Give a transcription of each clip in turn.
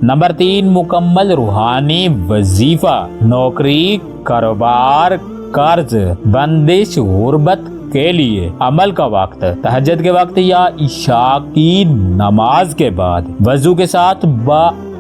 Number 3, मुकम्मल रूहानी वजीफा, नौकरी, कारोबार, कर्ज, बंदिश, गुर्बत के लिए अमल का वक्त, तहज्जुद के वक्त या इशा की नमाज के बाद वजू के साथ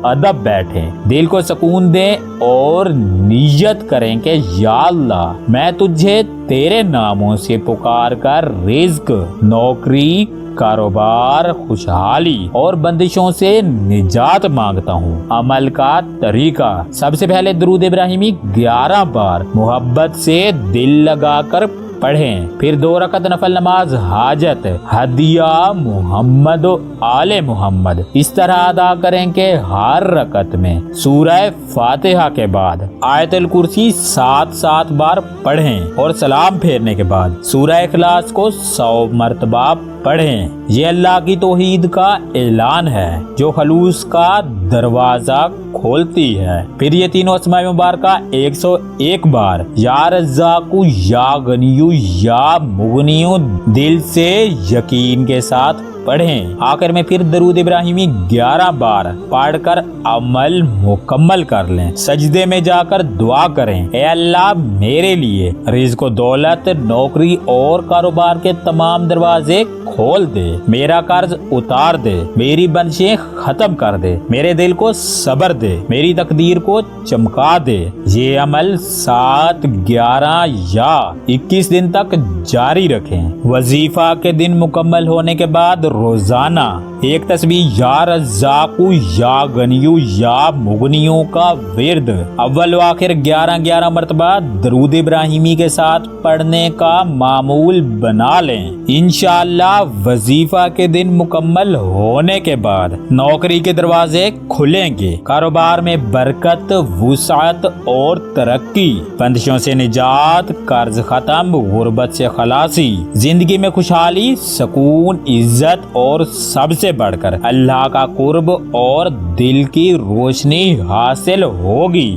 अदब बैठें, दिल को सुकून दें और नियत करें कि या अल्लाह मैं तुझे तेरे नामों से पुकार कर रिज्क, नौकरी, कारोबार, खुशहाली और बंदिशों से निजात मांगता हूँ। अमल का तरीका, सबसे पहले दरूद इब्राहिमी 11 बार मोहब्बत से दिल लगाकर पढ़ें, फिर 2 रकत नफल नमाज हाजत, हदिया, मोहम्मद आले मोहम्मद इस तरह अदा करें कि हर रकत में सूरह फातिहा के बाद आयतुल कुर्सी 7 बार पढ़ें और सलाम फेरने के बाद सूरह इखलास को 100 मरतबा पढ़ें। ये अल्लाह की तौहीद का ऐलान है जो खलूस का दरवाजा खोलती है। फिर ये तीनों अस्माए मुबारका 101 बार या रज़्ज़ाक़ु, या गनियु, या मुगनियु दिल से यकीन के साथ पढ़ें। आखिर में फिर दरूद इब्राहिमी 11 बार पढ़कर अमल मुकम्मल कर लें। सजदे में जाकर दुआ करें, ए अल्लाह मेरे लिए रिज़्क़, दौलत, नौकरी और कारोबार के तमाम दरवाजे खोल दे, मेरा कर्ज उतार दे, मेरी बंदिशें खत्म कर दे, मेरे दिल को सब्र दे, मेरी तकदीर को चमका दे। ये अमल 7, 11 या 21 दिन तक जारी रखें। वजीफा के दिन मुकम्मल होने के बाद रोजाना एक तस्बीह या रज़्ज़ाक़ु, या गनियु, या मुगनियु का विर्द अव्वल व आखिर 11 मरतबा दरूद इब्राहिमी के साथ पढ़ने का मामूल बना लें। इंशाअल्लाह वजीफा के दिन मुकम्मल होने के बाद नौकरी के दरवाजे खुलेंगे, कारोबार में बरकत, वुसात और तरक्की, बंदिशों से निजात, कर्ज खत्म, गुर्बत से खलासी, जिंदगी में खुशहाली, सुकून, इज्जत और सबसे बढ़कर अल्लाह का कुर्ब और दिल की रोशनी हासिल होगी।